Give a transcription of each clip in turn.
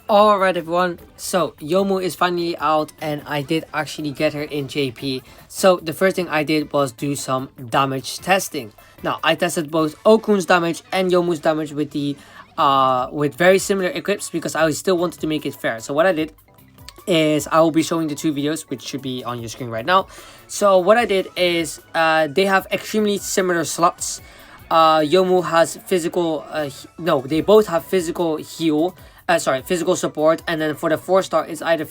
Alright everyone, so Yomu is finally out and I did actually get her in JP. So the first thing I did was do some damage testing. Now I tested both Okarun's damage and Yomu's damage with with very similar equips because I still wanted to make it fair. So what I did is I will be showing the two videos which should be on your screen right now. So what I did is they have extremely similar slots. Yomu has physical, they both have physical heal. Physical support, and then for the 4-star it's either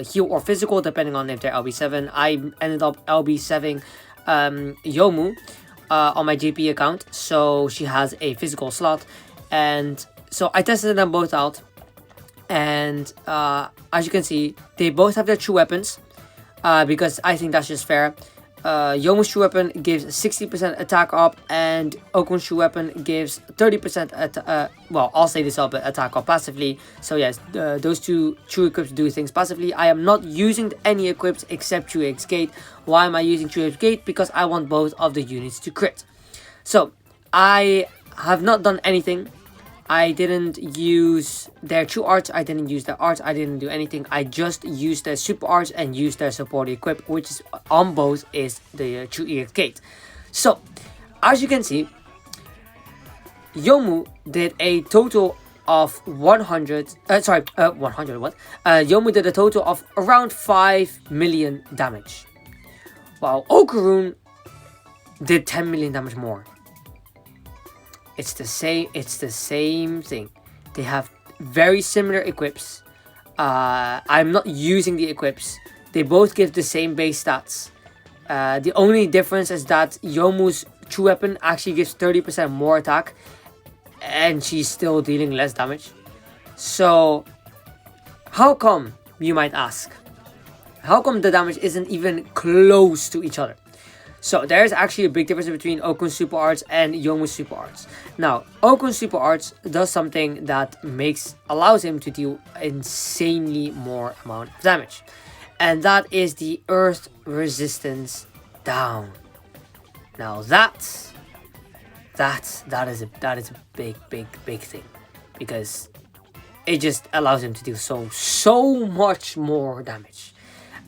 heal or physical depending on if they're LB7. I ended up LB7 Yomu on my JP account, so she has a physical slot, and so I tested them both out, and as you can see, they both have their true weapons because I think that's just fair. Yomu's true weapon gives 60% attack up, and Okarun's true weapon gives 30% well, I'll say this up, but attack up passively. So yes, those two true equips do things passively. I am not using any equips except True X Gate. Why am I using True X Gate? Because I want both of the units to crit. So I have not done anything. I didn't use their true arts, I didn't use their arts, I didn't do anything. I just used their super arts and used their support equip, which is on both is the true EX Gate. So, as you can see, Yomu did a total of 100, Yomu did a total of around 5 million damage. While Okarun did 10 million damage more. It's the same thing. They have very similar equips. I'm not using the equips. They both give the same base stats. The only difference is that Yomu's true weapon actually gives 30% more attack, and she's still dealing less damage. So, how come, you might ask? How come the damage isn't even close to each other? So there's actually a big difference between Okarun's super arts and Yomu's super arts. Now, Okarun's super arts does something that allows him to deal insanely more amount of damage, and that is the earth resistance down. Now that is a big thing, because it just allows him to deal so much more damage.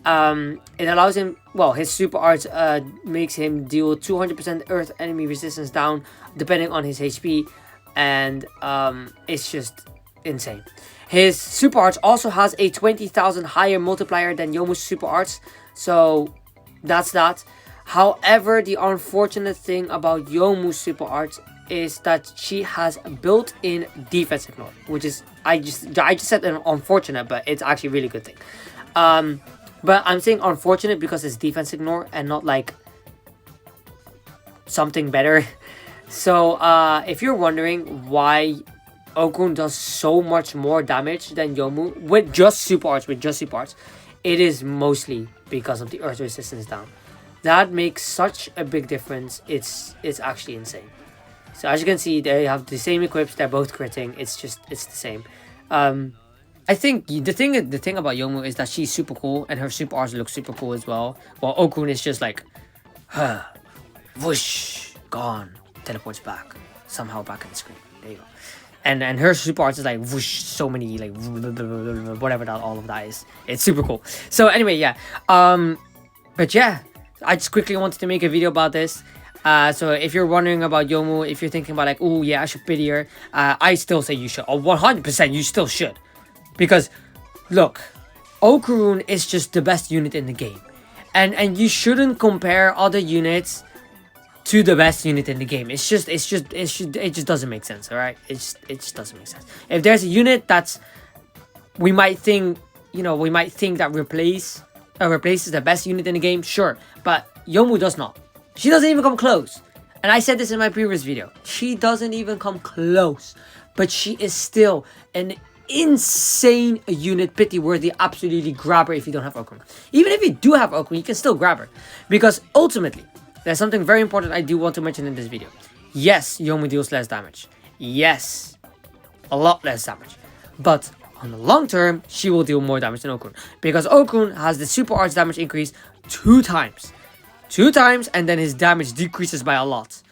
It allows him, well, his super arts makes him deal 200% earth enemy resistance down depending on his HP, and it's just insane. His super arts also has a 20,000 higher multiplier than Yomu's super arts, so that's that. However, the unfortunate thing about Yomu's super arts is that she has built-in defense ignore, which is, I just said an unfortunate, but it's actually a really good thing. But I'm saying unfortunate because it's defense ignore and not like something better. So if you're wondering why Okarun does so much more damage than Yomu with just super arts, it is mostly because of the earth resistance down. That makes such a big difference. It's actually insane. So as you can see, they have the same equips. They're both critting. It's the same. I think the thing about Yomu is that she's super cool and her super arts look super cool as well. While Okarun is just like, whoosh, gone, teleports back, somehow back on the screen. There you go. And her super arts is like whoosh, so many like whatever that all of that is. It's super cool. So anyway, yeah. But yeah, I just quickly wanted to make a video about this. So if you're wondering about Yomu, if you're thinking about like, oh yeah, I should pity her, I still say you should. 100% you still should. Because, look, Okarun is just the best unit in the game. And you shouldn't compare other units to the best unit in the game. It just doesn't make sense, alright? It just doesn't make sense. If there's a unit that's, we might think that replaces the best unit in the game, sure. But Yomu does not. She doesn't even come close. And I said this in my previous video. She doesn't even come close. But she is still an insane unit, pity worthy. Absolutely grab her if you don't have Okarun. Even if you do have Okarun, you can still grab her, because ultimately there's something very important I do want to mention in this video. Yes, Yomu deals less damage. Yes, a lot less damage, but on the long term she will deal more damage than Okarun, because Okarun has the super arts damage increase 2 times, and then his damage decreases by a lot.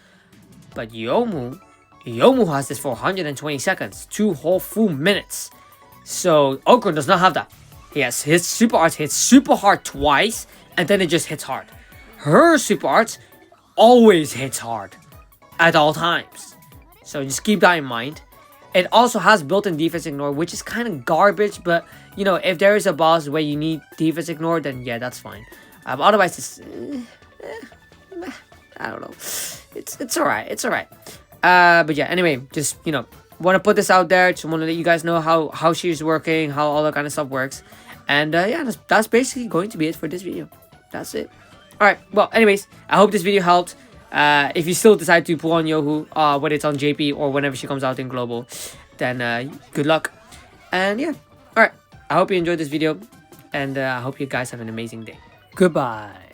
But Yomu has this for 120 seconds, 2 whole full minutes. So Okarun does not have that. Yes, his super arts hits super hard twice, and then it just hits hard. Her super arts always hits hard at all times. So just keep that in mind. It also has built-in defense ignore, which is kind of garbage, but you know, if there is a boss where you need defense ignore, then yeah, that's fine. Otherwise, it's I don't know. It's alright. It's alright. But yeah, anyway, just you know, want to put this out there. Just want to let you guys know how she's working, how all that kind of stuff works, and yeah, that's basically going to be it for this video. That's it. Alright. Well, anyways, I hope this video helped. If you still decide to pull on Yomu, whether it's on JP or whenever she comes out in global, then good luck. And yeah, alright. I hope you enjoyed this video, and I hope you guys have an amazing day. Goodbye.